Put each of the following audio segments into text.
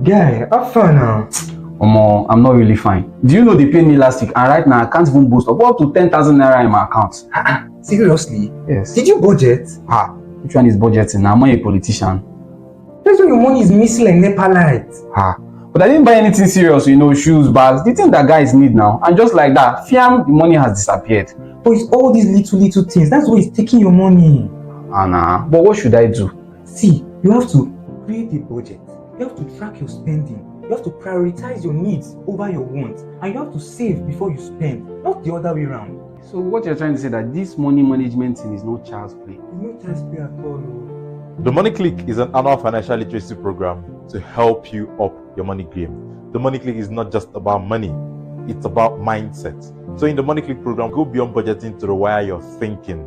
Guy, how far now? Omo, I'm not really fine. Do you know they paid me last week and right now I can't even boast up to 10,000 naira in my account? Seriously? Yes. Did you budget? Which one is budgeting? I'm not a politician. That's why your money is missing like NEPA lights. But I didn't buy anything serious, shoes, bags, the thing that guys need now. And just like that, fiam, the money has disappeared. But it's all these little things. That's why it's taking your money. Nah. But what should I do? See, you have to create a budget. You have to track your spending. You have to prioritize your needs over your wants. And you have to save before you spend, not the other way around. So what you're trying to say that this money management thing is no child's play? It's no child's play at all. The Money Clique is an annual financial literacy program to help you up your money game. The Money Clique is not just about money, it's about mindset. So in the Money Clique program, go beyond budgeting to rewire your thinking,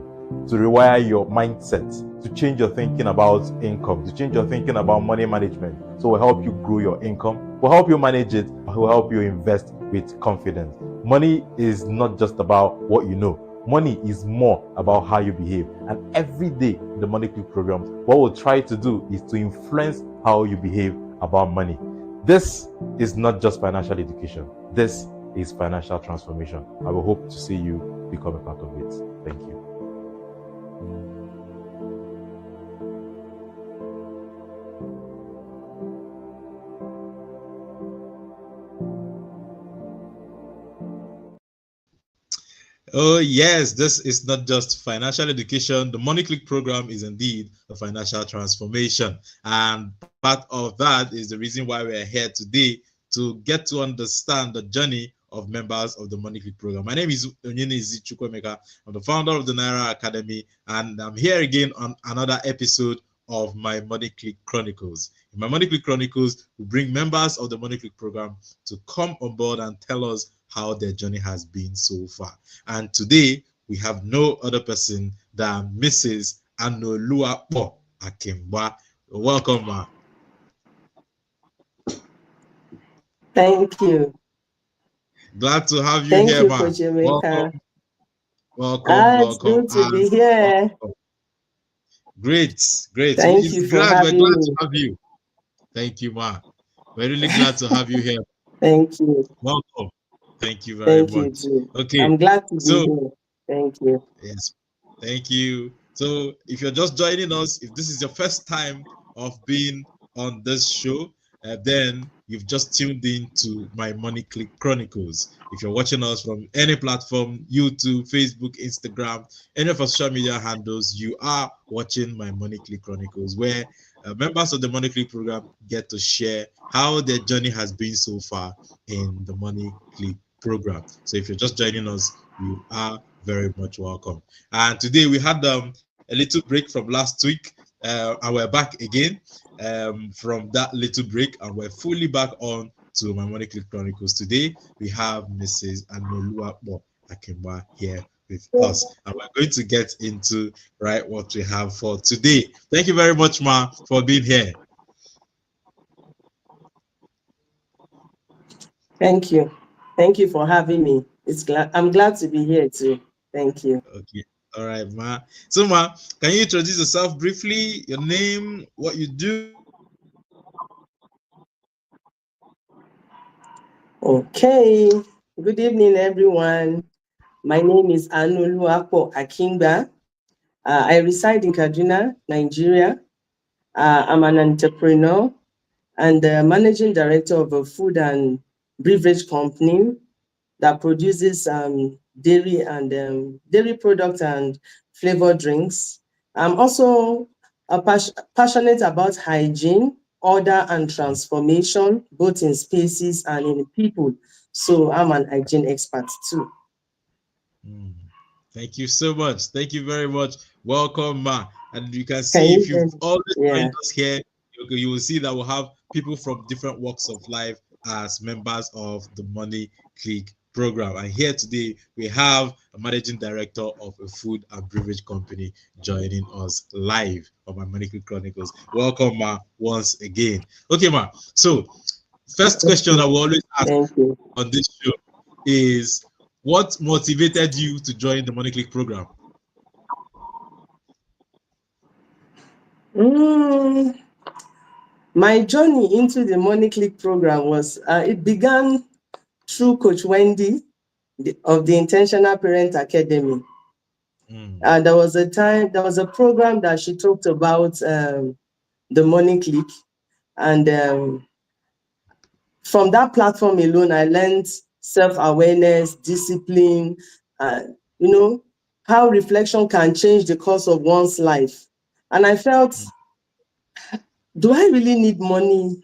to rewire your mindset, to change your thinking about income, to change your thinking about money management. So we'll help you grow your income, we'll help you manage it, we'll help you invest with confidence. Money is not just about what you know. Money is more about how you behave. And every day in the Money Clique program, what we'll try to do is to influence how you behave about money. This is not just financial education. This is financial transformation. I will hope to see you become a part of it. Thank you. Oh yes, this is not just financial education. The Money Clique program is indeed a financial transformation. And part of that is the reason why we're here today, to get to understand the journey of members of the Money Clique program. My name is Onyinyechi Chukwemeka. I'm the founder of the Naira Academy, and I'm here again on another episode of my Money Clique Chronicles. In my Money Clique Chronicles, we bring members of the Money Clique program to come on board and tell us how their journey has been so far. And today, we have no other person than Mrs. Anuoluwapo Akingba. Welcome, ma. Thank you. Glad to have you Thank here, you, ma. Coach Emeka. Welcome. It's good to be here. Great. Thank you for having me. We're glad to have you. Thank you, ma. We're really glad to have you here. Thank you. Welcome. Thank you very much. Thank you too. Okay. I'm glad to be here. Thank you. Yes. Thank you. So if you're just joining us, if this is your first time of being on this show, then you've just tuned in to my Money Clique Chronicles. If you're watching us from any platform, YouTube, Facebook, Instagram, any of our social media handles, you are watching my Money Clique Chronicles, where members of the Money Clique program get to share how their journey has been so far in the Money Clique program. So if you're just joining us, you are very much welcome. And today we had a little break from last week, and we're back again from that little break, and we're fully back on to my Money Clique Chronicles. Today we have Mrs. Anuoluwapo Akingba here with us, and we're going to get into what we have for today. Thank you very much, ma, for being here. Thank you. Thank you for having me. I'm glad to be here too. Thank you. Okay. All right, ma. So, ma, can you introduce yourself briefly? Your name, what you do? Okay. Good evening, everyone. My name is Anuoluwapo Akingba. I reside in Kaduna, Nigeria. I'm an entrepreneur and managing director of a food and beverage company that produces dairy products and flavored drinks. I'm also passionate about hygiene, order, and transformation, both in spaces and in people. So I'm an hygiene expert too. Thank you so much. Thank you very much. Welcome, ma. And you can see, if you've always joined us here, you will see that we'll have people from different walks of life as members of the Money Clique program. And here today, we have a managing director of a food and beverage company joining us live on my Money Clique Chronicles. Welcome, ma, once again. Okay, ma. So, first question I will always ask on this show is, what motivated you to join the Money Clique program? My journey into the Money Clique program was, it began through Coach Wendy of the Intentional Parent Academy. There was a program that she talked about, the Money Clique, and from that platform alone, I learned self-awareness, discipline, how reflection can change the course of one's life. And I felt, do I really need money?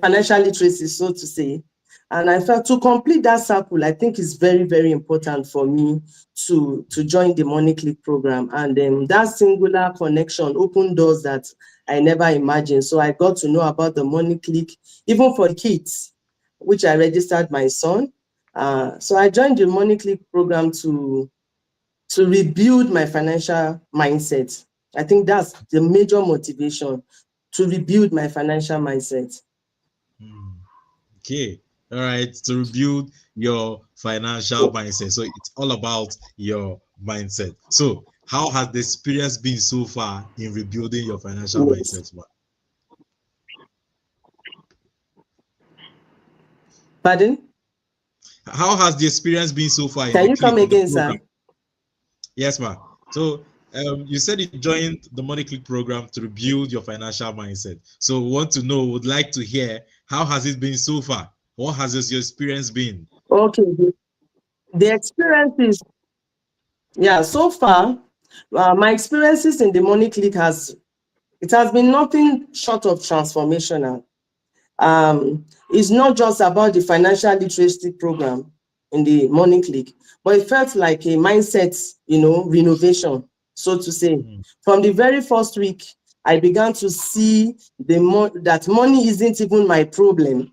Financial literacy, so to say. And I felt to complete that circle, I think is very, very important for me to join the Money Clique program. And that singular connection opened doors that I never imagined. So I got to know about the Money Clique, even for kids, which I registered my son. So I joined the Money Clique program to rebuild my financial mindset. I think that's the major motivation, to rebuild my financial mindset. Okay. All right. To rebuild your financial mindset. So it's all about your mindset. So how has the experience been so far in rebuilding your financial mindset? Pardon? How has the experience been so far in Can the you come clique, in the again, program? sir? Yes, ma'am. So you said you joined the Money Clique program to rebuild your financial mindset. So we want to know, would like to hear, how has it been so far? What has your experience been? Okay. The experiences, yeah, so far, my experiences in the Money Clique has been nothing short of transformational. It's not just about the financial literacy program in the Money Clique, but it felt like a mindset, renovation, so to say. From the very first week, I began to see that money isn't even my problem.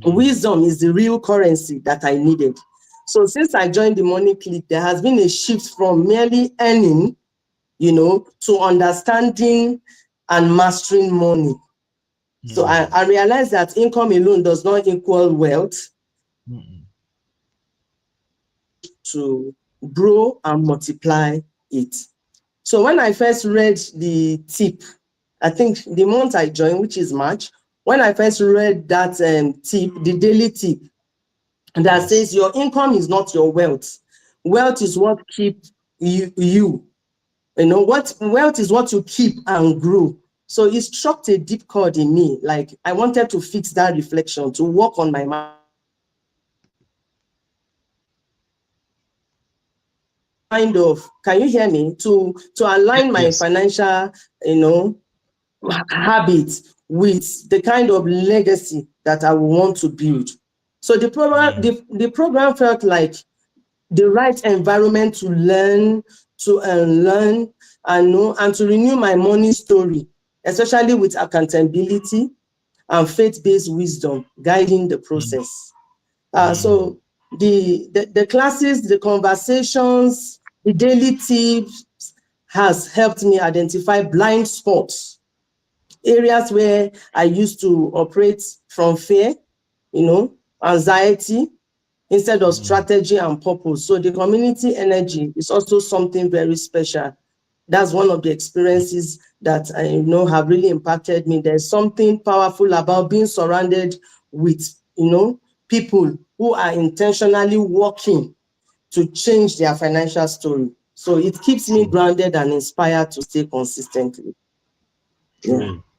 Wisdom is the real currency that I needed. So since I joined the Money Clique, there has been a shift from merely earning, to understanding and mastering money. So I realized that income alone does not equal wealth. To grow and multiply it. So when I first read the tip, I think the month I joined, which is March, when I first read that tip, the daily tip, that says your income is not your wealth. Wealth is what keeps you. What wealth is what you keep and grow. So it struck a deep chord in me. Like I wanted to fix that reflection, to work on my mind. Can you hear me? To align my Yes. financial, habits with the kind of legacy that I want to build. So the program felt like the right environment to learn, to unlearn, and to renew my money story, especially with accountability and faith-based wisdom guiding the process. So the classes, the conversations, the daily tips has helped me identify blind spots, areas where I used to operate from fear, anxiety, instead of strategy and purpose. So the community energy is also something very special. That's one of the experiences that I know have really impacted me. There's something powerful about being surrounded with, people who are intentionally working to change their financial story. So it keeps me grounded and inspired to stay consistently.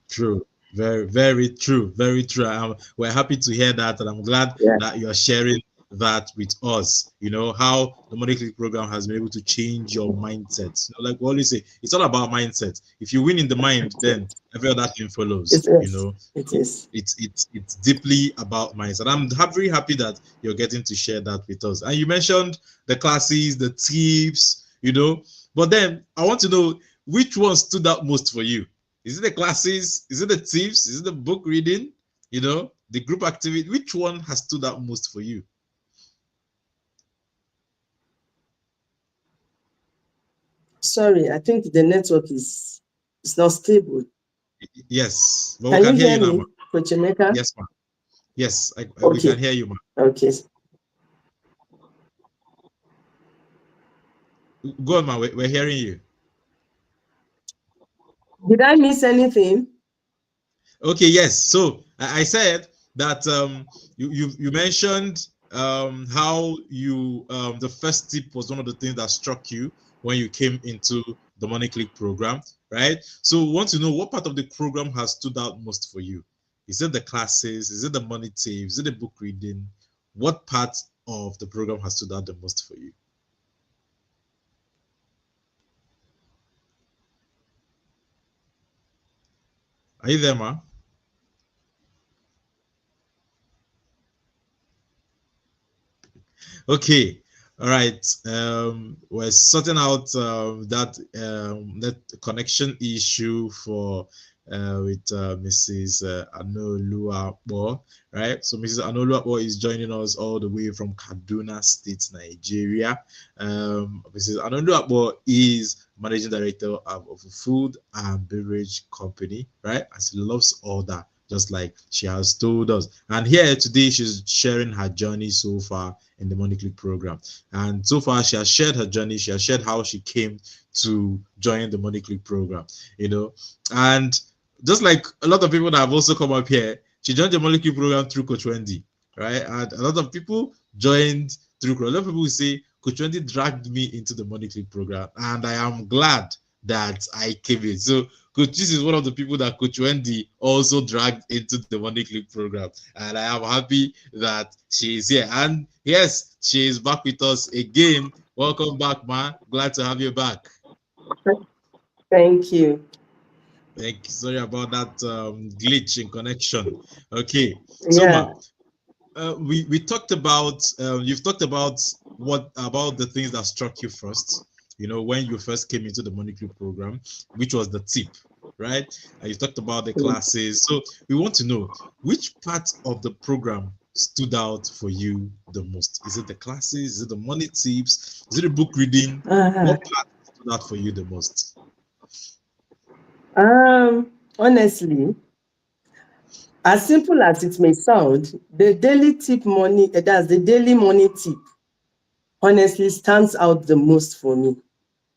True. Very, very true. Very true. We're happy to hear that, and I'm glad that you're sharing that with us. How the Money Clique program has been able to change your mindset. Like we always say, it's all about mindset. If you win in the mind, then every other thing follows. It is. It's deeply about mindset. I'm very happy that you're getting to share that with us. And you mentioned the classes, the tips, but then I want to know, which one stood out most for you? Is it the classes? Is it the tips? Is it the book reading? The group activity? Which one has stood out most for you? Sorry, I think the network is not stable. Yes, but we Can you can hear hear you now, me, ma. Coach Emeka? Yes, ma. Yes, we Okay. can hear you, ma. Okay. Go on, ma. We're hearing you. Did I miss anything? Okay, yes. So I said that you mentioned how you the first tip was one of the things that struck you when you came into the Money Click program, right? So we want to know what part of the program has stood out most for you. Is it the classes? Is it the money tips? Is it the book reading? What part of the program has stood out the most for you? Are you there, ma? Okay. All right. We're sorting out that connection issue for with Mrs. Anuoluwapo, right? So Mrs. Anuoluwapo is joining us all the way from Kaduna State, Nigeria. Mrs. Anuoluwapo is managing director of a food and beverage company, right? And she loves all that, just like she has told us. And here today, she's sharing her journey so far in the Money Clique program. And so far, she has shared her journey. She has shared how she came to join the Money Clique program, And just like a lot of people that have also come up here, she joined the Money Clique program through Coach Wendy, right? And a lot of people joined through. A lot of people will say Coach Wendy dragged me into the Money Clique program, and I am glad that I came in. So Coach, this is one of the people that Coach Wendy also dragged into the Money Click program. And I am happy that she is here. And yes, she is back with us again. Welcome back, ma. Glad to have you back. Thank you. Thank you. Sorry about that glitch in connection. Okay. So, Yeah. ma, we talked about you've talked about what about the things that struck you first, when you first came into the Money Clip program, which was the tip, right? And you talked about the classes. So we want to know which part of the program stood out for you the most. Is it the classes? Is it the money tips? Is it the book reading? Uh-huh. What part stood out for you the most? Honestly, as simple as it may sound, the daily tip money, that's the daily money tip, honestly stands out the most for me.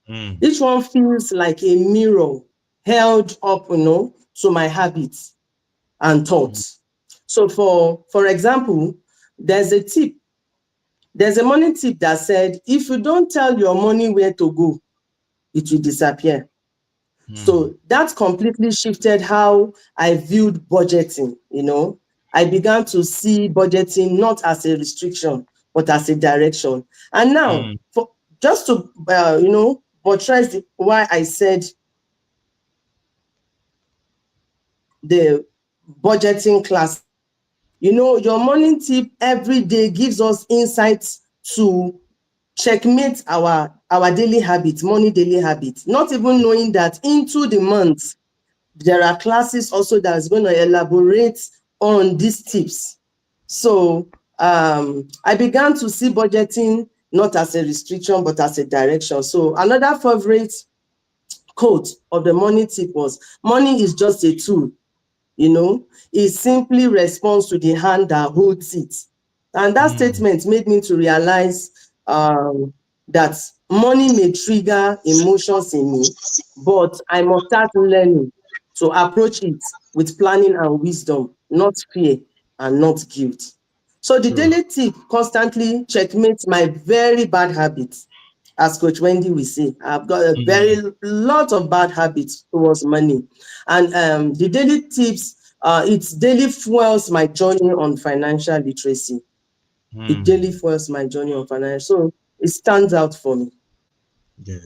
Mm, Each one feels like a mirror held up, to my habits and mm, thoughts. So for example, there's a tip, there's a money tip that said, if you don't tell your money where to go, it will disappear. mm, So that completely shifted how I viewed budgeting. I began to see budgeting not as a restriction, but as a direction. And now, mm, for just to buttress why I said the budgeting class, your morning tip every day gives us insights to checkmate our daily habits, money daily habits, not even knowing that into the month there are classes also that's going to elaborate on these tips. So I began to see budgeting not as a restriction, but as a direction. So another favorite quote of the money tip was, money is just a tool, it simply responds to the hand that holds it. And that mm, statement made me to realize that money may trigger emotions in me, but I must start learning to approach it with planning and wisdom, not fear and not guilt. So the true. daily tip constantly checkmates my very bad habits. As Coach Wendy will say, I've got a very Mm, lot of bad habits towards money. And the daily tips, it daily fuels my journey on financial literacy. It daily mm. fuels my journey on financial. So it stands out for me. Yeah.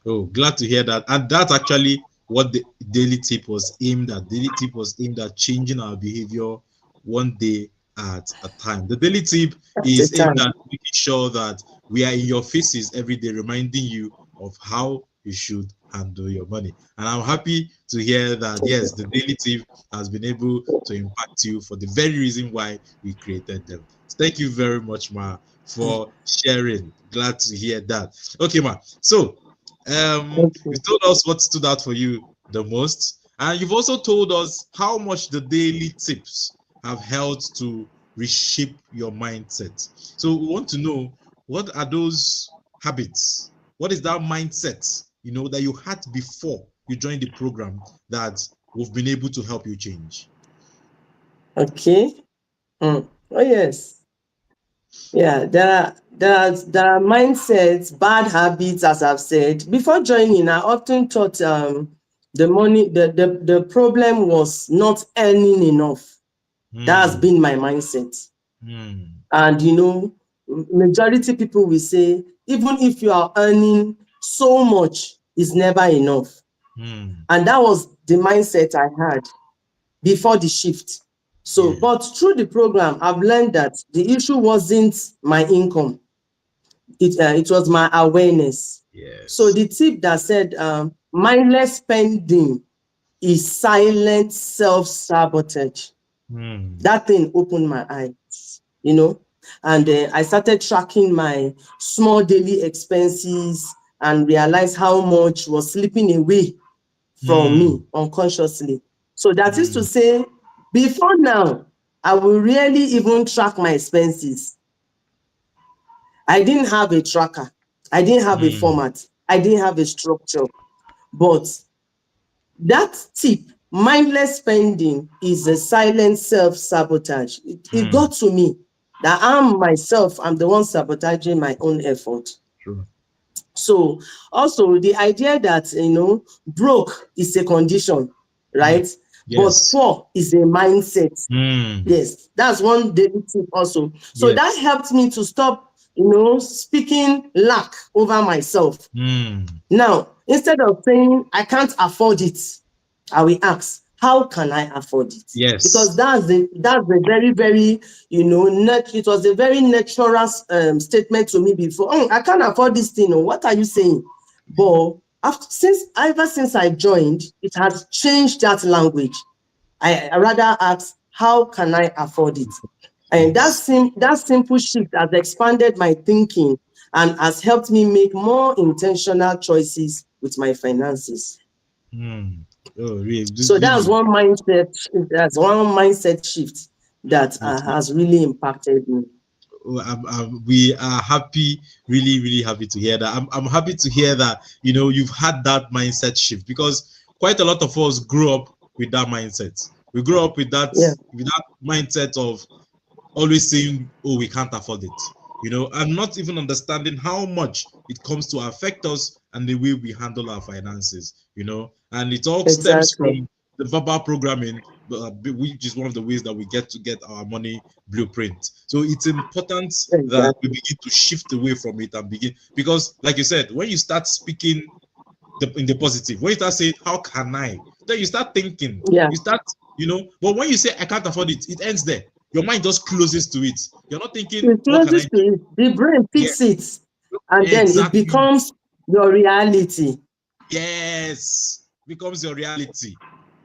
Oh, glad to hear that. And that's actually what the daily tip was aimed at. Daily tip was aimed at changing our behavior one day at a time. The daily tip At a is aimed time. at making sure that we are in your faces every day, reminding you of how you should handle your money. And I'm happy to hear that, yes, the daily tip has been able to impact you for the very reason why we created them. Thank you very much, Ma, for sharing. Glad to hear that. Okay, Ma. So, Thank you you. told us what stood out for you the most, and you've also told us how much the daily tips have helped to reshape your mindset. So, we want to know, what are those habits? What is that mindset, that you had before you joined the program that we've been able to help you change? Okay. Oh yes. Yeah, there are mindsets, bad habits, as I've said. Before joining, I often thought the problem was not earning enough. That's been my mindset. And majority people will say, even if you are earning so much, it's never enough. And that was the mindset I had before the shift. So, but through the program, I've learned that the issue wasn't my income. It was my awareness. So the tip that said mindless spending is silent self-sabotage. That thing opened my eyes, and I started tracking my small daily expenses and realized how much was slipping away from me unconsciously. So that is to say, before now, I will rarely even track my expenses. I didn't have a tracker. I didn't have a format. I didn't have a structure. But that tip, mindless spending, is a silent self-sabotage. It got to me that I'm the one sabotaging my own effort. True. So also the idea that broke is a condition, right? But Yes. poor is a mindset. Yes, that's one daily tip also. So that helped me to stop, speaking lack over myself. Now, instead of saying I can't afford it, I will ask, how can I afford it? Yes. Because that's the very, very, it was a very natural statement to me before. Oh, I can't afford this thing. What are you saying? But ever since I joined, it has changed that language. I rather ask, how can I afford it? And that simple shift has expanded my thinking and has helped me make more intentional choices with my finances. Oh, really? So that's one mindset. That's one mindset shift that has really impacted me. We are happy, really, really happy to hear that. I'm happy to hear that you've had that mindset shift, because quite a lot of us grew up with that mindset. We grew up with that mindset of always saying, "Oh, we can't afford it," and not even understanding how much it comes to affect us and the way we handle our finances. And it all stems Exactly. from the verbal programming, which is one of the ways that we get our money blueprint. So it's important that we begin to shift away from it and begin, because, like you said, when you start speaking in the positive, when you start saying, "How can I?" then you start thinking. Yeah. You start, But when you say, "I can't afford it," it ends there. Your mind just closes to it. You're not thinking, It "What can I closes to do?" it. The brain Yeah, picks it, and then it exactly. becomes your reality. Yes, becomes your reality.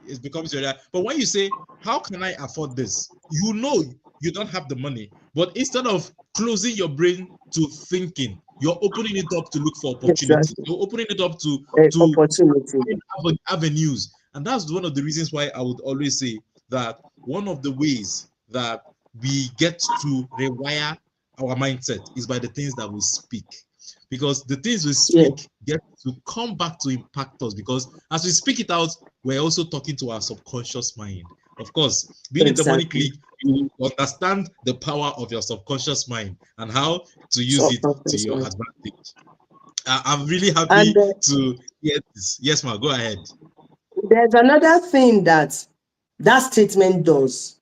It becomes your reality. But when you say, "How can I afford this?" You don't have the money, but instead of closing your brain to thinking, you're opening it up to look for opportunities. Exactly. You're opening it up to Opportunity. find avenues. And that's one of the reasons why I would always say that one of the ways that we get to rewire our mindset is by the things that we speak. Because the things we Yeah. speak get to come back to impact us, because as we speak it out, we're also talking to our subconscious mind. Of course, being in the Money Exactly. Clique, you understand the power of your subconscious mind and how to use So it to your advantage. I'm really and happy to hear this. Yes, ma, go ahead. there's another thing that statement does.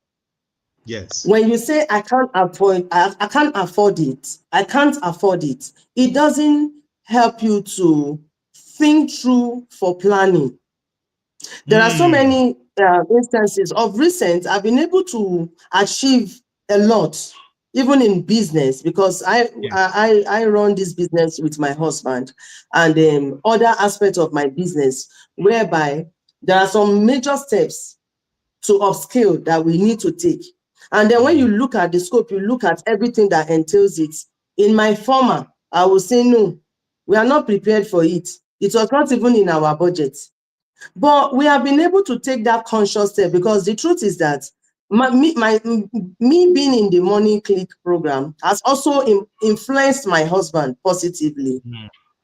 Yes. When you say I can't afford, I can't afford it, I can't afford it, it doesn't help you to think through for planning. There are so many instances of recent I've been able to achieve a lot, even in business, because I run this business with my husband, and other aspects of my business, whereby there are some major steps to upskill that we need to take. And then when you look at the scope, you look at everything that entails it. In my former, I will say, no, we are not prepared for it. It was not even in our budget. But we have been able to take that conscious step, because the truth is that me being in the Money Clique program has also influenced my husband positively,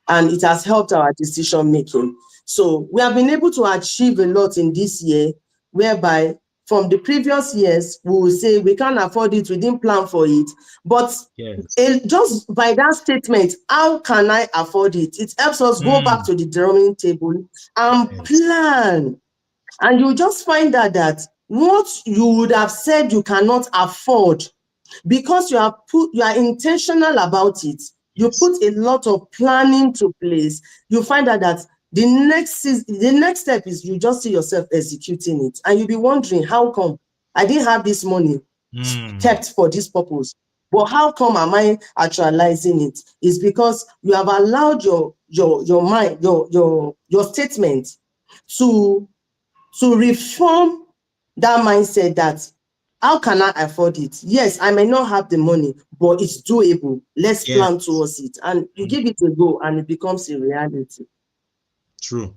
and it has helped our decision making. So we have been able to achieve a lot in this year, whereby from the previous years, we will say we can't afford it, we didn't plan for it. But just by that statement, how can I afford it? It helps us go back to the drawing table and plan. And you just find out that what you would have said you cannot afford, because you are intentional about it, you put a lot of planning to place, you find out that the next step is you just see yourself executing it, and you'll be wondering, how come I didn't have this money kept for this purpose, but how come am I actualizing it? It's because you have allowed your mind, your statement to reform that mindset that how can I afford it? Yes, I may not have the money, but it's doable. Let's plan towards it. And you give it a go and it becomes a reality. True.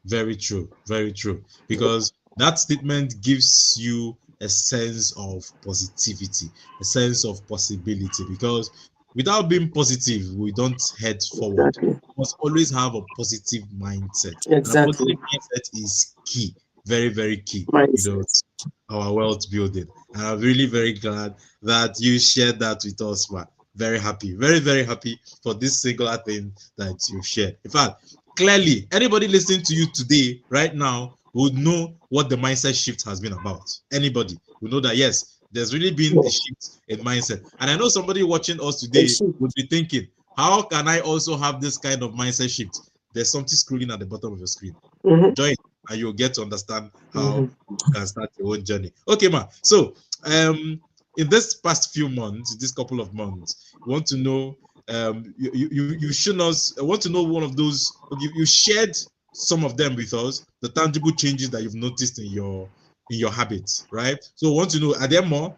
Very true. Very true. Because that statement gives you a sense of positivity, a sense of possibility. Because without being positive, we don't head forward. Exactly. We must always have a positive mindset. Exactly. And a positive mindset is key, very, very key. Our wealth building. And I'm really very glad that you shared that with us, man. Very happy, very, very happy for this singular thing that you've shared. In fact, clearly, anybody listening to you today, right now, would know what the mindset shift has been about. Anybody would know that, yes, there's really been a shift in mindset. And I know somebody watching us today would be thinking, how can I also have this kind of mindset shift? There's something scrolling at the bottom of your screen. Join, and you'll get to understand how you can start your own journey. Okay, ma. So, in this past few months, this couple of months, we want to know, you shown us, I want to know one of those, you shared some of them with us, the tangible changes that you've noticed in your habits, right? So I want to know, are there more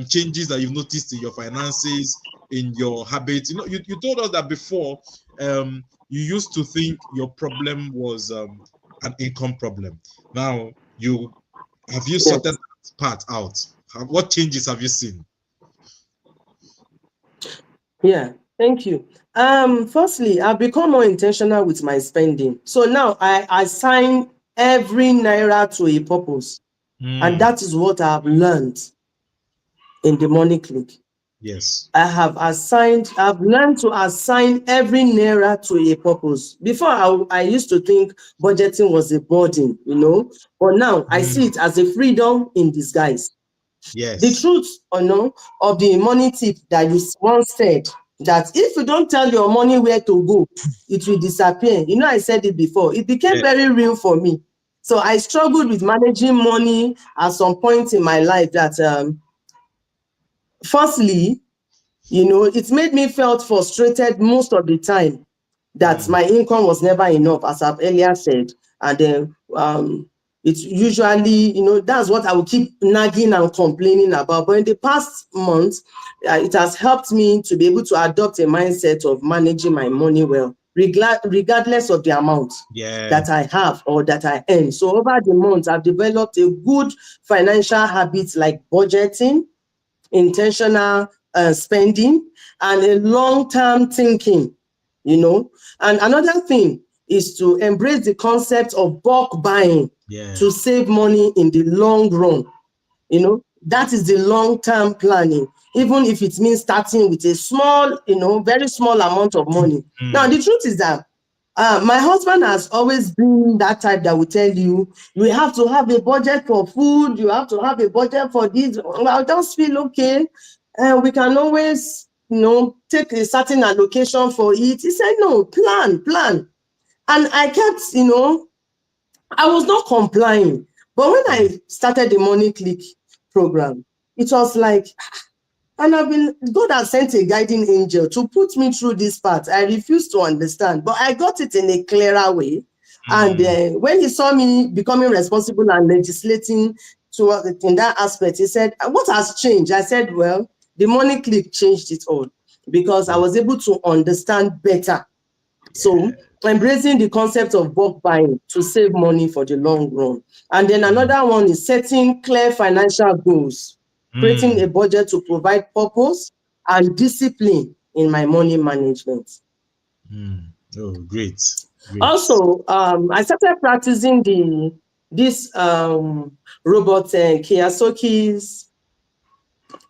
changes that you've noticed in your finances, in your habits? You know, you told us that before, you used to think your problem was an income problem. Now, have you sorted that part out? What changes have you seen? Yeah, thank you. Firstly, I've become more intentional with my spending. So now I assign every naira to a purpose. And that is what I've learned in the Money Clique. Yes. I've learned to assign every naira to a purpose. Before, I used to think budgeting was a burden, but now I see it as a freedom in disguise. Yes. The truth of the money tip that you once said, that if you don't tell your money where to go, it will disappear. I said it before. It became very real for me. So I struggled with managing money at some point in my life that, firstly, it made me felt frustrated most of the time that my income was never enough, as I've earlier said. And then it's usually, that's what I will keep nagging and complaining about. But in the past month, it has helped me to be able to adopt a mindset of managing my money well, regardless of the amount that I have or that I earn. So over the months, I've developed a good financial habit like budgeting, intentional spending, and a long-term thinking, And another thing is to embrace the concept of bulk buying to save money in the long run. That is the long-term planning, even if it means starting with a small, very small amount of money. Now, the truth is that my husband has always been that type that will tell you have to have a budget for food, you have to have a budget for this. I just feel okay. We can always, take a certain allocation for it. He said, no, plan. And I kept, I was not complying. But when I started the Money Clique program, it was like, and God has sent a guiding angel to put me through this part. I refused to understand, but I got it in a clearer way. And when he saw me becoming responsible and legislating in that aspect, he said, what has changed? I said, well, the Money Clique changed it all because I was able to understand better. So embracing the concept of bulk buying to save money for the long run. And then another one is setting clear financial goals, creating a budget to provide purpose and discipline in my money management. Oh, great. Also, I started practicing this Robert Kiyosaki's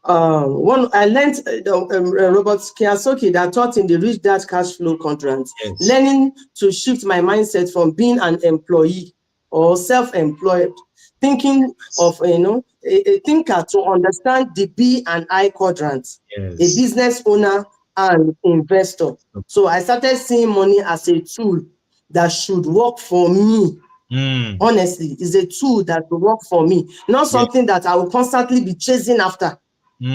one I learned Robert Kiyosaki that taught in the Rich Dad Cash Flow Quadrant, Yes. learning to shift my mindset from being an employee or self-employed, thinking of a thinker to understand the B and I quadrant, Yes. a business owner and investor. So I started seeing money as a tool that should work for me. Honestly, is a tool that will work for me, not something that I will constantly be chasing after.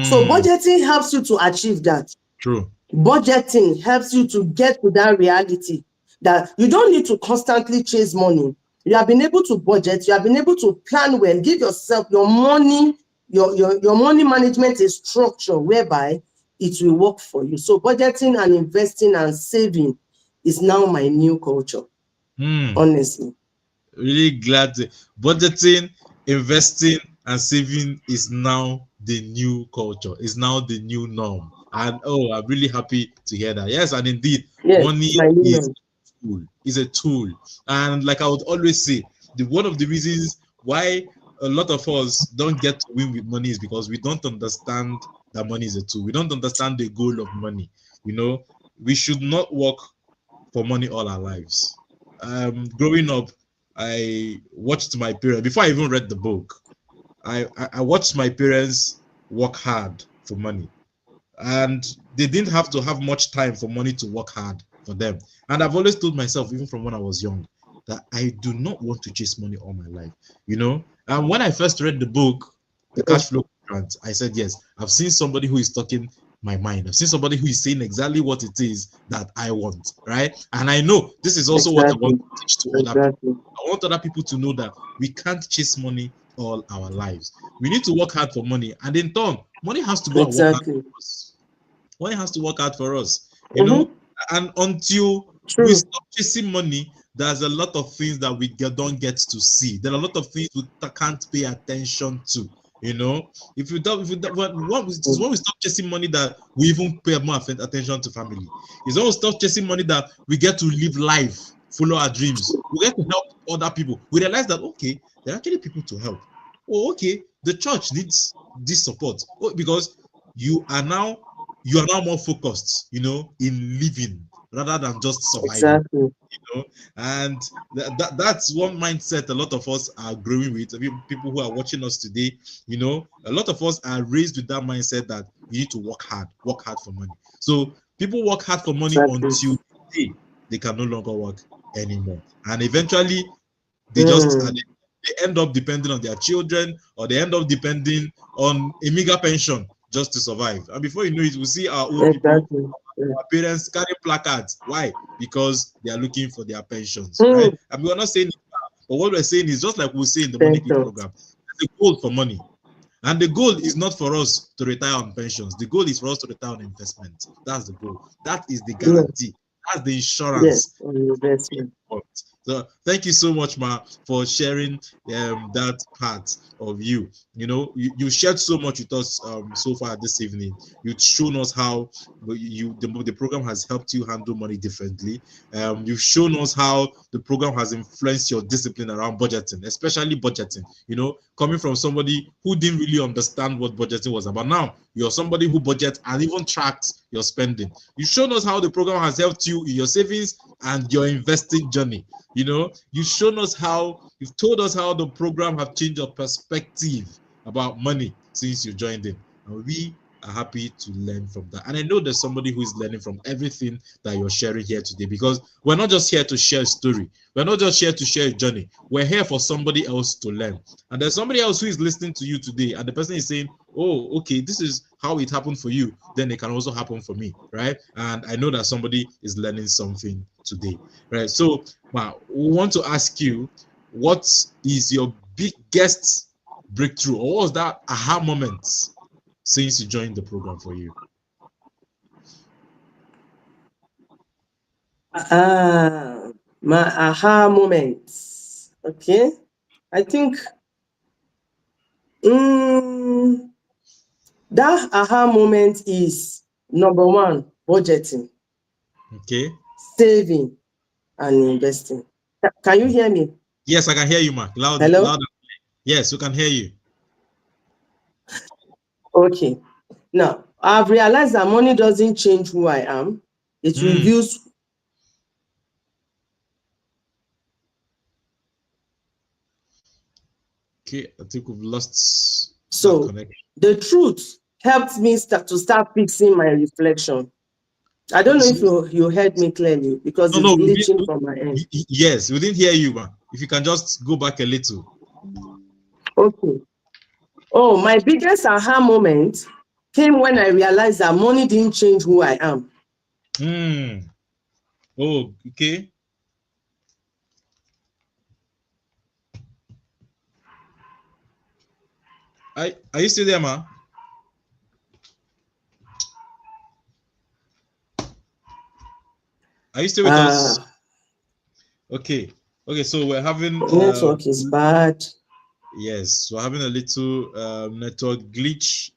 So budgeting helps you to achieve that. True. Budgeting helps you to get to that reality that you don't need to constantly chase money. You have been able to budget, you have been able to plan well, give yourself your money, your money management is structure whereby it will work for you. So budgeting and investing and saving is now my new culture. Honestly. Really glad budgeting, investing, and saving is now the new culture, is now the new norm. And I'm really happy to hear that. Yes, and indeed, Yes, money my new is norm. a tool. And like I would always say, one of the reasons why a lot of us don't get to win with money is because we don't understand that money is a tool. We don't understand the goal of money. We should not work for money all our lives. Growing up, I watched my parents before I even read the book. I watched my parents work hard for money, and they didn't have to have much time for money to work hard for them. And I've always told myself, even from when I was young, that I do not want to chase money all my life. And when I first read the book, The Cash Flow Grant, I said, yes, I've seen somebody who is talking my mind. I've seen somebody who is saying exactly what it is that I want, right? And I know this is also what I want to teach to other people. I want other people to know that we can't chase money all our lives. We need to work hard for money, and in turn, money has to go and work hard for us. Money has to work hard for us, and until we stop chasing money, there's a lot of things that we don't get to see. There are a lot of things we can't pay attention to. If we don't, when we stop chasing money that we even pay more attention to family. It's when we stop chasing money that we get to live life, follow our dreams. We get to help other people. We realize that okay, there are actually people to help. Oh, okay, the church needs this support. Because you are now more focused, in living rather than just surviving. And that's one mindset a lot of us are growing with. People who are watching us today, a lot of us are raised with that mindset that you need to work hard for money. So people work hard for money until they can no longer work anymore, and eventually they just they end up depending on their children, or they end up depending on a meager pension just to survive. And before you know it, we'll see our old people, our parents carry placards. Why? Because they are looking for their pensions, right? And we're not saying it, but what we're saying is just like we say in the Money Clique Program, there's a goal for money. And the goal is not for us to retire on pensions. The goal is for us to retire on investment. That's the goal. That is the guarantee. That's the insurance. So thank you so much, Ma, for sharing that part of you. You shared so much with us so far this evening. You've shown us how the program has helped you handle money differently. You've shown us how the program has influenced your discipline around budgeting, especially budgeting. Coming from somebody who didn't really understand what budgeting was about. Now you're somebody who budgets and even tracks your spending. You've shown us how the program has helped you in your savings and your investing journey. You've shown us you've told us how the program have changed your perspective about money since you joined in. And we are happy to learn from that. And I know there's somebody who is learning from everything that you're sharing here today, because we're not just here to share a story. We're not just here to share a journey. We're here for somebody else to learn. And there's somebody else who is listening to you today, and the person is saying, oh, okay, this is how it happened for you. Then it can also happen for me, right? And I know that somebody is learning something today, right? So, we want to ask you, what is your biggest breakthrough, or what was that aha moment since you joined the program for you? My aha moments. Okay, I think that aha moment is number one, budgeting, okay, saving, and investing. Can you hear me? Yes, I can hear you, Mark. Loud, Hello? loud. Yes, we can hear you. Okay. Now, I've realized that money doesn't change who I am. It reveals. Okay, I think we've lost that So connection. the truth helped me start fixing my reflection. I don't know if you heard me clearly because it's No, glitching from my end. yes, we didn't hear you, man. If you can just go back a little. Okay. Oh, my biggest aha moment came when I realized that money didn't change who I am. Oh, okay. Are you still there, man? Are you still with us? Okay. Okay, so we're having Network is bad. yes, we're having a little network glitch.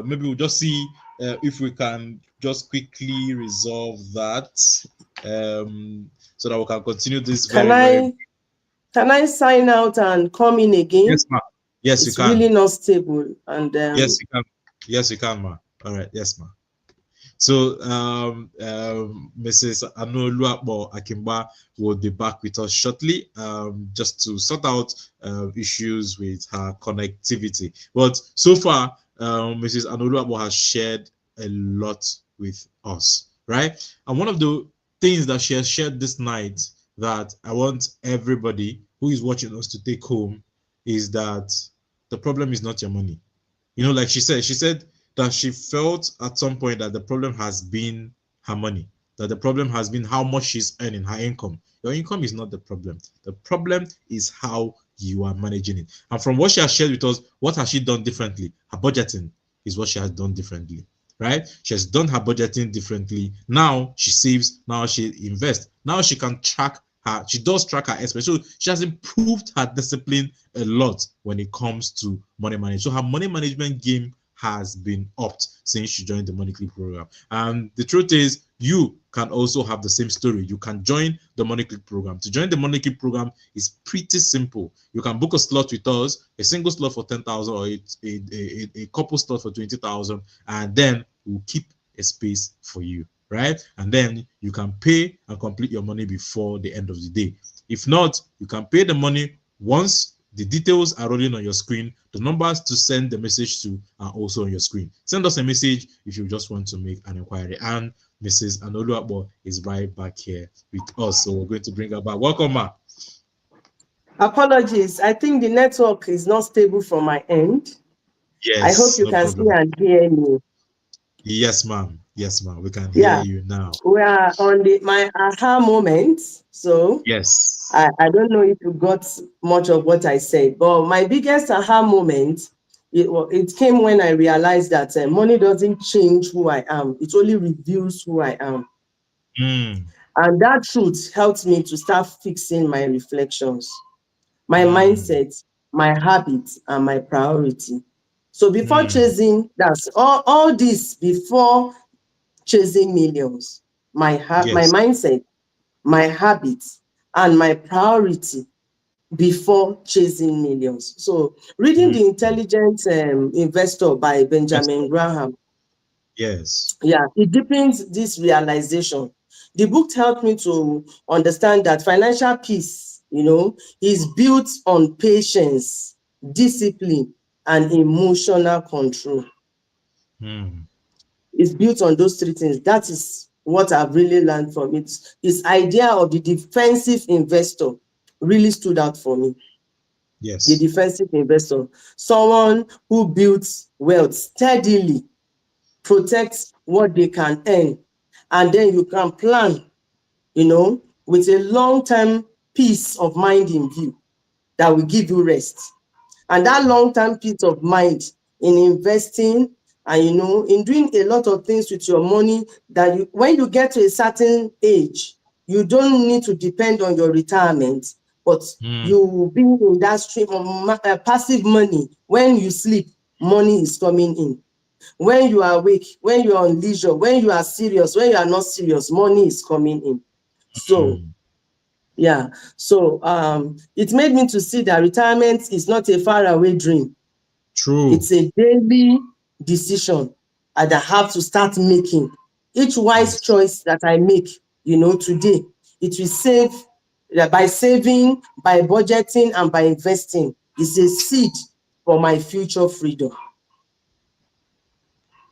Maybe we'll just see if we can just quickly resolve that, so that we can continue this Can I sign out and come in again? Yes, ma'am. Yes, you It's can. really not stable. And Yes, you can. Yes, you can, ma. All right. Yes, ma. So, Mrs. Anuoluwapo Akingba will be back with us shortly, just to sort out issues with her connectivity. But so far, Mrs. Anuoluwapo has shared a lot with us, right? And one of the things that she has shared this night that I want everybody who is watching us to take home is that the problem is not your money. You know, like she said that she felt at some point that the problem has been her money, that the problem has been how much she's earning, her income. Your income is not the problem. The problem is how you are managing it. And from what she has shared with us, what has she done differently? Her budgeting is what she has done differently, right? She has done her budgeting differently. Now she saves, now she invests. Now she can track she does track her expenses. So she has improved her discipline a lot when it comes to money management. So her money management game has been upped since she joined the Money Clique program. And the truth is, you can also have the same story. You can join the Money Clique program. To join the Money Clique program is pretty simple. You can book a slot with us, a single slot for 10,000 or a couple slot for 20,000, and then we'll keep a space for you, right? And then you can pay and complete your money before the end of the day. If not, you can pay the money once the details are rolling on your screen. The numbers to send the message to are also on your screen. Send us a message if you just want to make an inquiry. And Mrs. Anuoluwapo is right back here with us. So we're going to bring her back. Welcome, ma. Apologies. I think the network is not stable from my end. Yes, I hope you no can problem. see and hear me. Yes, ma'am. Yes, ma'am. We can hear Yeah, you now. we are on my aha moment. So Yes. I don't know if you got much of what I said, but my biggest aha moment, it came when I realized that money doesn't change who I am. It only reveals who I am. And that truth helped me to start fixing my reflections, my mindset, my habits, and my priority. So before chasing, that's all this before chasing millions, my Yes. mindset, my habits, and my priority before chasing millions. So reading The Intelligent Investor by Yes. Benjamin Graham, Yes. it deepens this realization. The book helped me to understand that financial peace, is built on patience, discipline, and emotional control. It's built on those three things. That is what I've really learned from it. This idea of the defensive investor really stood out for me. The Yes. defensive investor, someone who builds wealth steadily, protects what they can earn, and then you can plan, with a long-term peace of mind in view that will give you rest. And that long-term peace of mind in investing and, in doing a lot of things with your money that when you get to a certain age, you don't need to depend on your retirement, but you will be in that stream of passive money. When you sleep, money is coming in. When you are awake, when you are on leisure, when you are serious, when you are not serious, money is coming in. So Yeah. So it made me to see that retirement is not a faraway dream. True. It's a daily decision that I have to start making. Each wise choice that I make, today, it will save by saving, by budgeting, and by investing. It's a seed for my future freedom.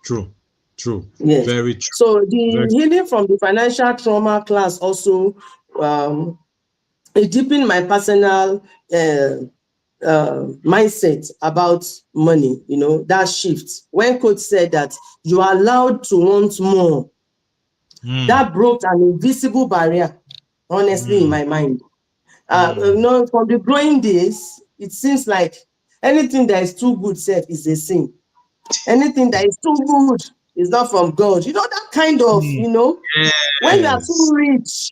True. True. Yes. Very true. So the Very healing from the financial trauma class also it deepened my personal mindset about money. That shift when coach said that you are allowed to want more. That broke an invisible barrier, honestly, in my mind. From the growing days, it seems like anything that is too good said is a sin. Anything that is too good is not from God. That kind of, when you are too Yes. rich,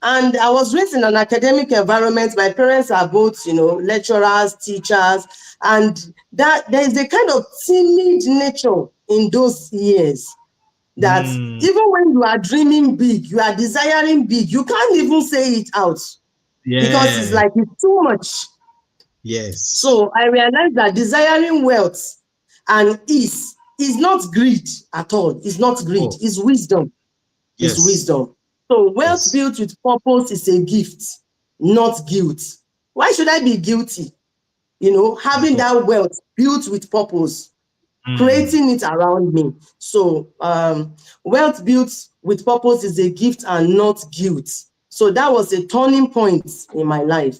and I was raised in an academic environment. My parents are both, lecturers, teachers, and that there is a kind of timid nature in those years that even when you are dreaming big, you are desiring big, you can't even say it out because it's Yeah. like it's too much. Yes. So I realized that desiring wealth and ease is not greed at all. It's not greed. Oh, It's wisdom. It's yes. wisdom. So wealth Yes. built with purpose is a gift, not guilt. Why should I be guilty? Having that wealth built with purpose, creating it around me. So wealth built with purpose is a gift and not guilt. So that was a turning point in my life.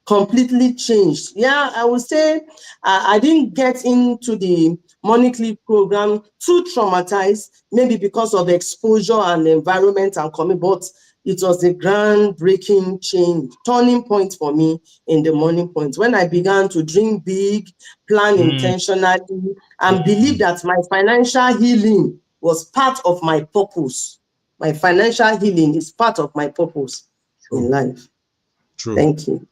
Completely changed. Yeah, I would say I didn't get into the Money Clique program too traumatized, maybe because of exposure and environment and coming, but it was a groundbreaking change, turning point for me in the money point when I began to dream big, plan intentionally, and believe that my financial healing was part of my purpose. My financial healing is part of my purpose in life. True. Thank you.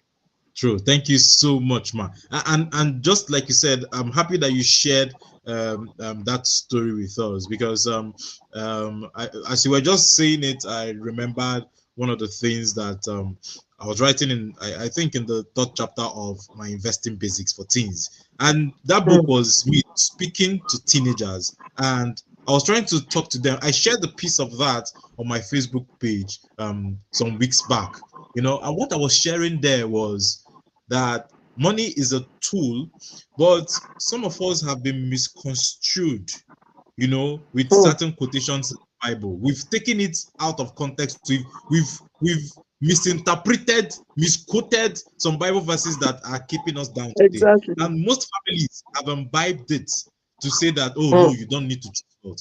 True. Thank you so much, ma. And just like you said, I'm happy that you shared that story with us because as you were just saying it, I remembered one of the things that I was writing in, I think in the third chapter of my investing basics for teens, and that book was me speaking to teenagers, and I was trying to talk to them. I shared a piece of that on my Facebook page some weeks back, and what I was sharing there was that money is a tool, but some of us have been misconstrued, with certain quotations in the Bible. We've taken it out of context. We've misinterpreted, misquoted some Bible verses that are keeping us down today. Exactly. And most families have imbibed it to say that, oh no, you don't need to choose God.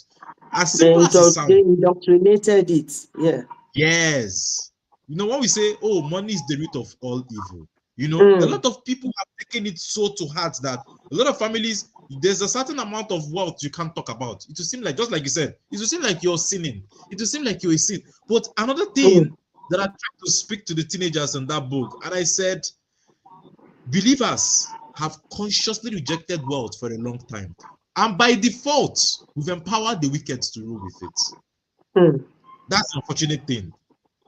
As simple as it sounds. They indoctrinated it. Yeah. Yes. When we say, oh, money is the root of all evil, a lot of people have taken it so to heart that a lot of families, there's a certain amount of wealth you can't talk about. It will seem like, just like you said, it will seem like you're sinning. It will seem like you're a sin. But another thing that I tried to speak to the teenagers in that book, and I said, believers have consciously rejected wealth for a long time. And by default, we've empowered the wicked to rule with it. That's an unfortunate thing,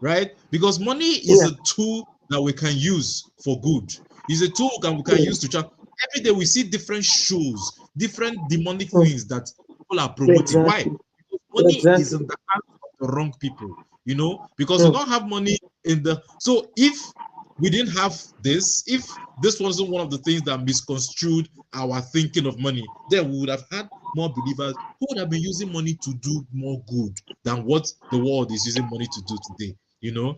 right? Because money is a tool that we can use for good. It's a tool we can use to track. Every day we see different shows, different demonic things that people are promoting. Why? Because money is in the hands of the wrong people, because we don't have money in the. So if we didn't have this, if this wasn't one of the things that misconstrued our thinking of money, then we would have had more believers who would have been using money to do more good than what the world is using money to do today. One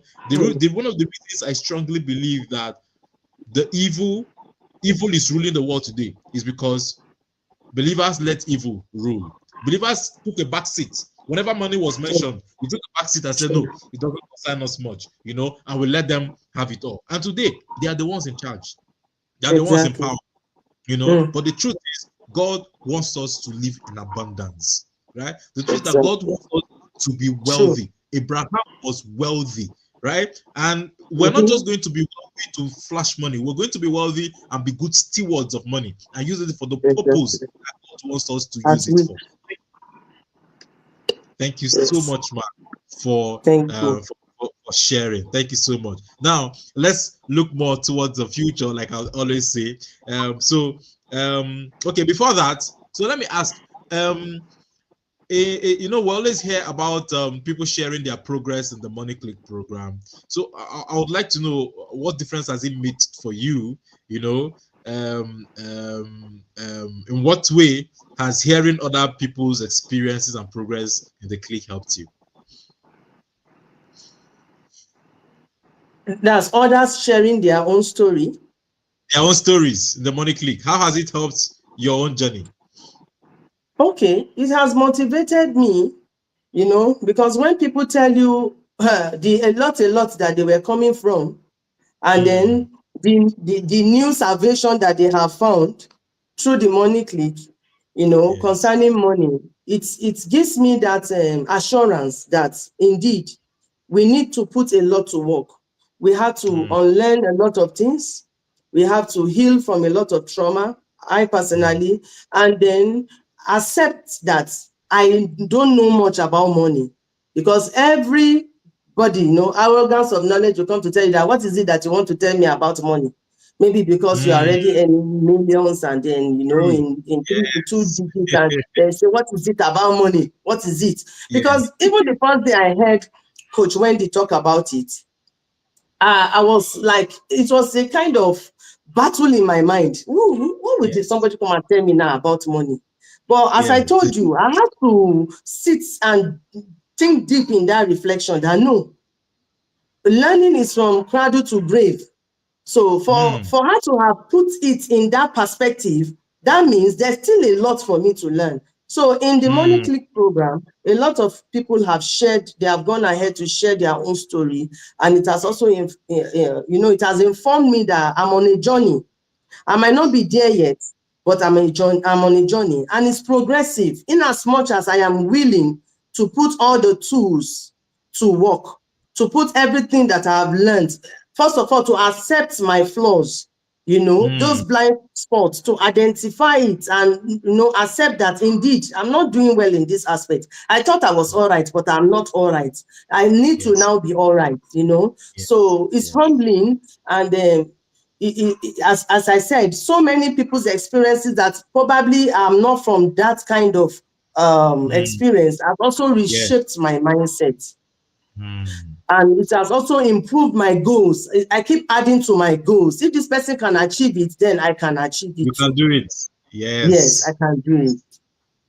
of the reasons I strongly believe that the evil is ruling the world today is because believers let evil rule. Believers took a back seat. Whenever money was mentioned, we took a back seat and said, no, it doesn't concern us much, and we let them have it all. And today, they are the ones in charge. They are the ones in power, But the truth is, God wants us to live in abundance, right? The truth is that God wants us to be wealthy. Abraham was wealthy, right? And we're not just going to be wealthy to flash money. We're going to be wealthy and be good stewards of money and use it for the purpose that God wants us to use it for. Thank you so much, Mark, for for sharing. Thank you so much. Now let's look more towards the future, like I always say. Okay, before that, so let me ask. We always hear about people sharing their progress in the Money Clique program. So I would like to know what difference has it made for you? In what way has hearing other people's experiences and progress in the clique helped you? That's others sharing their own story. Their own stories in the Money Clique. How has it helped your own journey? Okay, it has motivated me, because when people tell you a lot that they were coming from, and then the new salvation that they have found through the Money Clique, Yes. concerning money, it gives me that assurance that indeed we need to put a lot to work. We have to unlearn a lot of things. We have to heal from a lot of trauma, I personally, and then accept that I don't know much about money, because everybody, arrogance of knowledge will come to tell you that what is it that you want to tell me about money? Maybe because you're already earning millions, and then in 2 digits, and they say, what is it about money? What is it? Because even the first day I heard Coach Wendy talk about it, I was like, it was a kind of battle in my mind. What would somebody come and tell me now about money? But as I told you, I have to sit and think deep in that reflection that no, learning is from cradle to grave. So for her to have put it in that perspective, that means there's still a lot for me to learn. So in the Money Clique program, a lot of people have they have gone ahead to share their own story, and it has also, it has informed me that I'm on a journey. I might not be there yet, but I'm on a journey, and it's progressive. In as much as I am willing to put all the tools to work, to put everything that I have learned. First of all, to accept my flaws, those blind spots, to identify it and, accept that indeed I'm not doing well in this aspect. I thought I was all right, but I'm not all right. I need to now be all right, So it's humbling, and as I said, so many people's experiences that probably I'm not from that kind of experience have also reshaped my mindset. And it has also improved my goals. I keep adding to my goals. If this person can achieve it, then I can achieve it. You can do it. Yes, I can do it.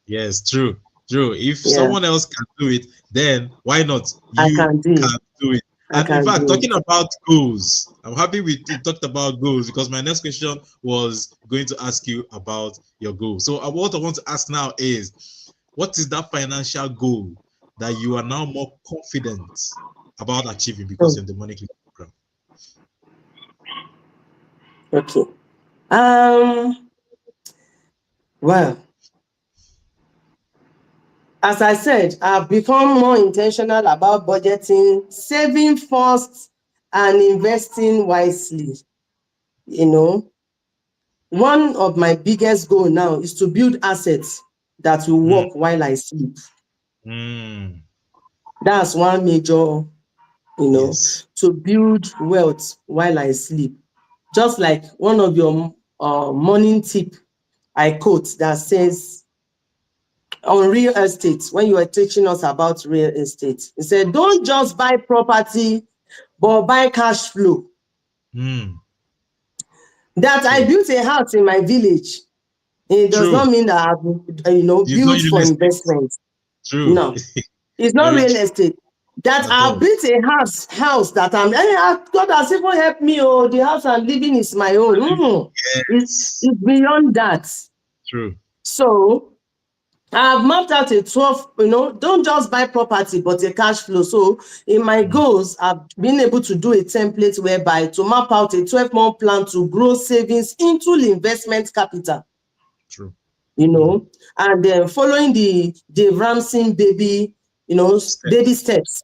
Yes, true. If someone else can do it, then why not? I You can do it. And in fact, talking about goals, I'm happy we talked about goals, because my next question was going to ask you about your goals. So what I want to ask now is, what is that financial goal that you are now more confident about achieving because of the Money Clique program? Okay. Well, as I said, I've become more intentional about budgeting, saving first, and investing wisely. One of my biggest goals now is to build assets that will work while I sleep. That's one major, to build wealth while I sleep. Just like one of your morning tip I quote that says, on real estate, when you were teaching us about real estate, it said, don't just buy property, but buy cash flow. That I built a house in my village, it does not mean that I've built for investment. True. No, it's not real estate. That I built a house that God has even helped me. Oh, the house I'm living is my own. It's beyond that. True. So I've mapped out a 12, don't just buy property, but a cash flow. So in my goals, I've been able to do a template whereby to map out a 12-month plan to grow savings into the investment capital. True. And then following the Ramsey baby, baby steps,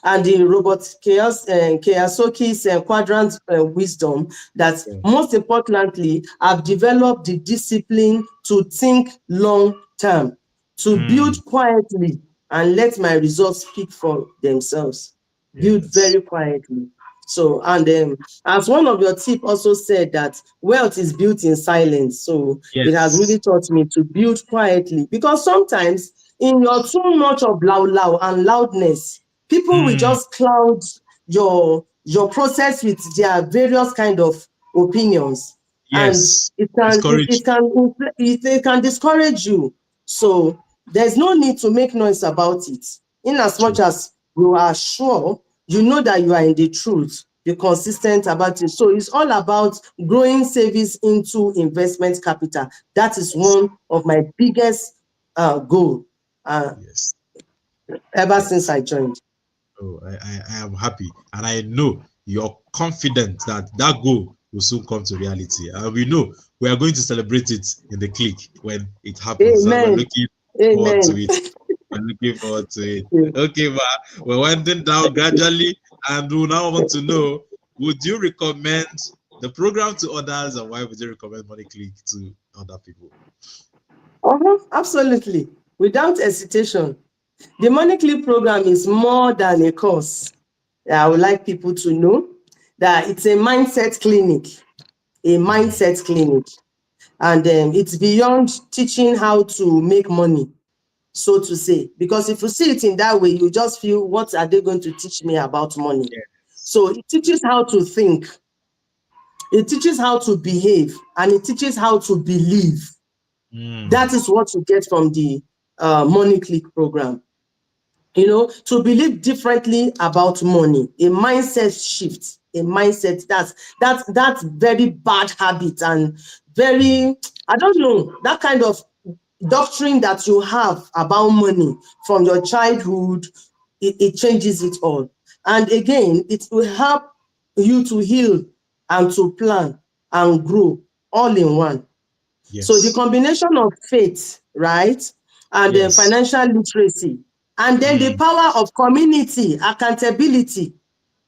and the Robert Kiyosaki's quadrant wisdom, that most importantly, I've developed the discipline to think long term, to build quietly and let my results speak for themselves. Build Yes. very quietly. So, and as one of your tip also said that wealth is built in silence. So it has Yes. really taught me to build quietly, because sometimes in your too much of loud and loudness, people will Mm. just cloud your process with their various kind of opinions, and Yes. it can it, Discourage. it can it can discourage you. So there's no need to make noise about it. In as much True. as you are sure, you know that you are in the truth, be consistent about it. So it's all about growing savings into investment capital. That is Yes. one of my biggest goal Yes. ever since Yes. I joined. Oh, I am happy, and I know you're confident that that goal will soon come to reality. And we know we are going to celebrate it in the clique when it happens. So we're Amen. looking forward to Amen. it. We're looking forward to it. Okay, but we're winding down gradually, and we now want to know: would you recommend the program to others, and why would you recommend Money Clique to other people? Absolutely. Without hesitation. The Money Clique program is more than a course. I would like people to know that it's a mindset clinic, a mindset clinic. And it's beyond teaching how to make money, so to say. Because if you see it in that way, you just feel, what are they going to teach me about money? Yes. So it teaches how to think, it teaches how to behave, and it teaches how to believe. That Mm. is what you get from the Money Clique program. To believe differently about money, a mindset shift, a mindset that's very bad habit, and very, I don't know, that kind of doctrine that you have about money from your childhood, it changes it all. And again, it will help you to heal and to plan and grow all in one. So the Yes. combination of faith, right, and then Yes. financial literacy, and then the Mm. power of community accountability,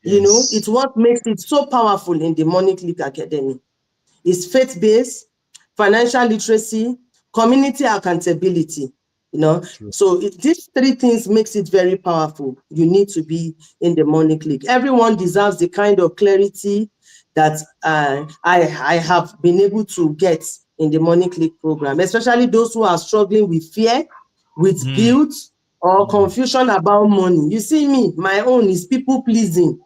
Yes. it's what makes it so powerful in the Money Clique Academy. It's faith-based, financial literacy, community accountability. True. So these three things makes it very powerful. You need to be in the Money Clique. Everyone deserves the kind of clarity that I have been able to get in the Money Clique program, especially those who are struggling with fear, with Mm. guilt, or Mm. confusion about money. You see me, my own is people pleasing. Mm.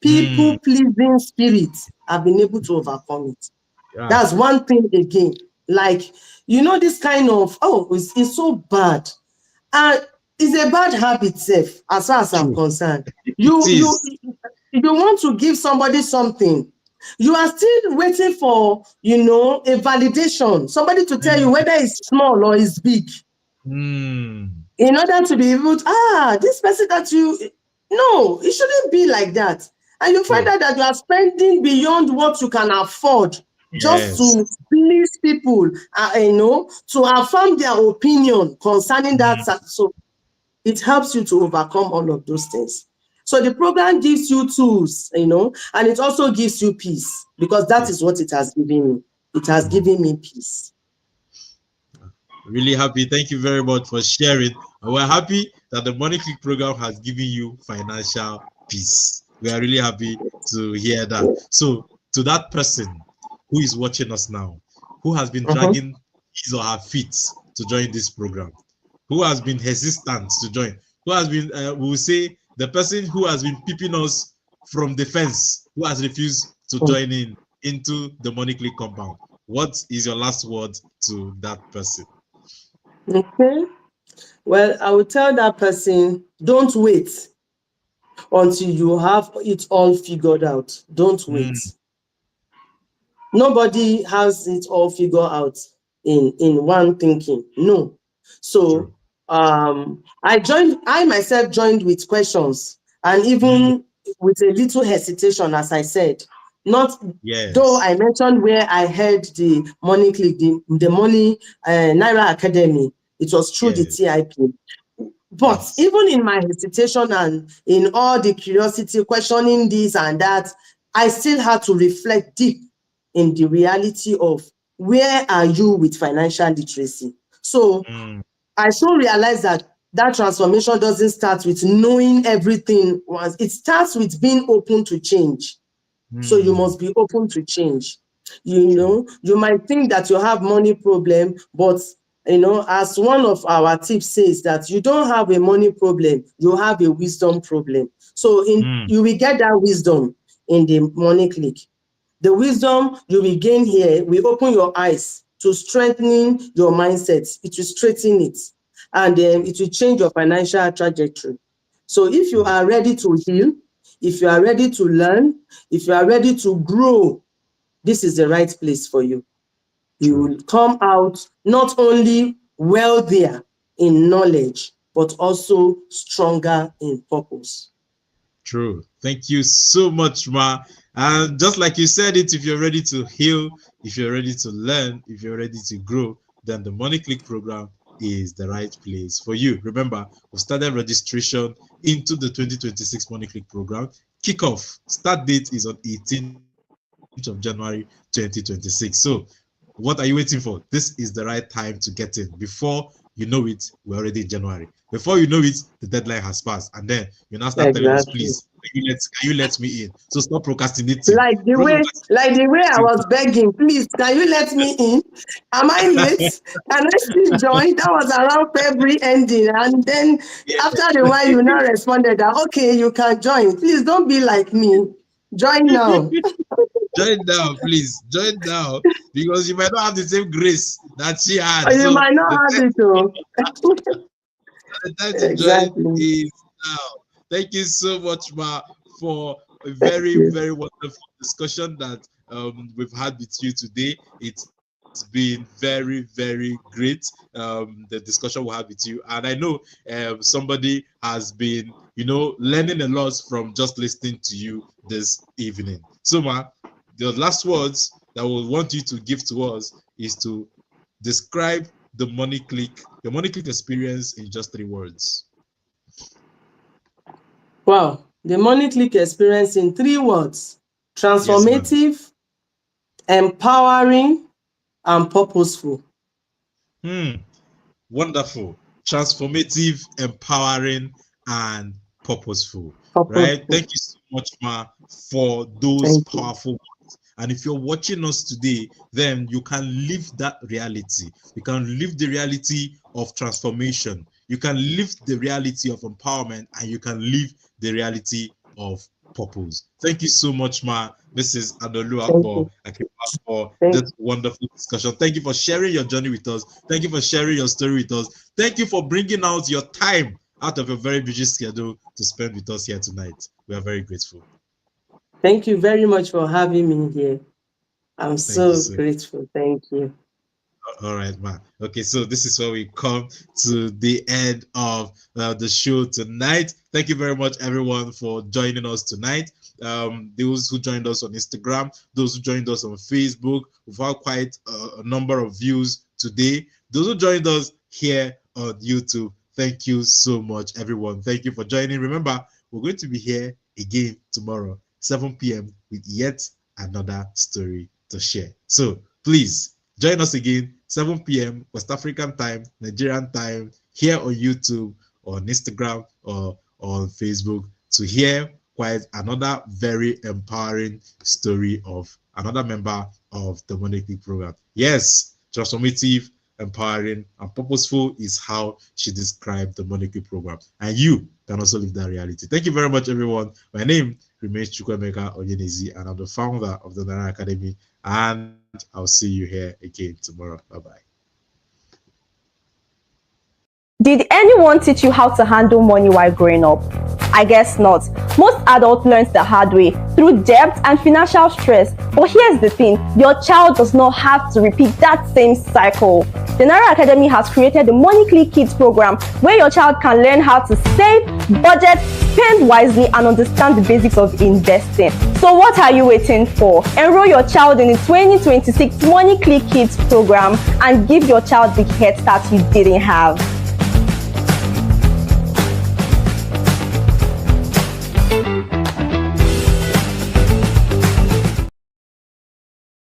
People pleasing spirit. I've been able to overcome it. Yeah. That's one thing again. Like, this kind of, it's so bad. And it's a bad habit, safe, as far as I'm True. concerned. It You you is. you want to give somebody something. You are still waiting for, a validation, somebody to tell you Mm. whether it's small or it's big, Mm. in order to be able to, this person that no, it shouldn't be like that. And you find True. out that you are spending beyond what you can afford just Yes. to please people, to affirm their opinion concerning that. Mm. So it helps you to overcome all of those things. So the program gives you tools, and it also gives you peace, because that Yes. is what it has given me. It has Mm. given me peace. Really happy. Thank you very much for sharing. And we're happy that the Money Click program has given you financial peace. We are really happy to hear that. So, to that person who is watching us now, who has been Mhm. dragging his or her feet to join this program, who has been hesitant to join, who has been, we will say, the person who has been peeping us from the fence, who has refused to join in into the Money Click compound. What is your last word to that person? Okay. Well, I will tell that person, don't wait until you have it all figured out. Don't Mm. wait. Nobody has it all figured out in one thinking. No. So True. I myself joined with questions, and Mm. even with a little hesitation, as I said. Not though Yes. I mentioned where I heard the Money Click, the Money Naira Academy. It was through the Yes. TIP. But Yes. even in my hesitation and in all the curiosity, questioning this and that, I still had to reflect deep in the reality of where are you with financial literacy. So Mm. I soon realized that that transformation doesn't start with knowing everything once. It starts with being open to change. So you must be open to change. You know, you might think that you have money problem, but you know, as one of our tips says, that you don't have a money problem, you have a wisdom problem. So you will get that wisdom in the Money Clique. The wisdom you will gain here will open your eyes to strengthening your mindset. It will straighten it, and it will change your financial trajectory. So if you are ready to heal, if you are ready to learn, if you are ready to grow, this is the right place for you. You will come out not only wealthier in knowledge, but also stronger in purpose. True. Thank you so much, Ma. And just like you said it, if you're ready to heal, if you're ready to learn, if you're ready to grow, then the Money Clique program is the right place for you. Remember, we've started registration into the 2026 Money Clique program. Kickoff start date is on 18th of January 2026. So what are you waiting for? This is the right time to get in. Before you know it, we're already in January. Before you know it, the deadline has passed, and then you now start telling us, please, can you let me in? So stop procrastinating. Like the way I was begging, please, can you let me in? Am I late? Can I still join? That was around February ending, and then after a while, you now responded that okay, you can join. Please don't be like me. Join now. Join now, please. Join now, because you might not have the same grace that she had. You might not have it, though. The time to join is now. Thank you so much, Ma, for a very, very wonderful discussion that we've had with you today. It's been very, very great, the discussion we had with you. And I know somebody has been, learning a lot from just listening to you this evening. So, Ma, the last words that we want you to give to us is to describe the Money Clique experience in just 3 words. Wow, the Money Clique experience in 3 words: transformative, yes, empowering, and purposeful. Wonderful. Transformative, empowering, and purposeful. Right? Thank you so much, Ma, for those powerful words. And if you're watching us today, then you can live that reality. You can live the reality of transformation. You can live the reality of empowerment, and you can live the reality of purpose. Thank you so much, Ma. This is Anuoluwapo for this wonderful discussion. Thank you for sharing your journey with us. Thank you for sharing your story with us. Thank you for bringing out your time out of your very busy schedule to spend with us here tonight. We are very grateful. Thank you very much for having me here. I'm so grateful. Thank you. All right, Ma. Okay, so this is where we come to the end of the show tonight. Thank you very much, everyone, for joining us tonight. Those who joined us on Instagram, those who joined us on Facebook, we've had quite a number of views today. Those who joined us here on YouTube, thank you so much, everyone. Thank you for joining. Remember, we're going to be here again tomorrow, 7 p.m. with yet another story to share. So please join us again, 7 p.m. West African time, Nigerian time, here on YouTube, or on Instagram, or on Facebook, to hear quite another very empowering story of another member of the Money Clique program. Yes, transformative, empowering, and purposeful is how she described the Money Clique program. And you can also live that reality. Thank you very much, everyone. My name remains Chukwuemeka Onyenezi, and I'm the founder of the Naira Academy. And I'll see you here again tomorrow. Bye-bye. Did anyone teach you how to handle money while growing up? I guess not. Most adults learn the hard way through debt and financial stress. But here's the thing, your child does not have to repeat that same cycle. The Naira Academy has created the Money Clique Kids program, where your child can learn how to save, budget, spend wisely, and understand the basics of investing. So what are you waiting for? Enroll your child in the 2026 Money Clique Kids program and give your child the head start you didn't have.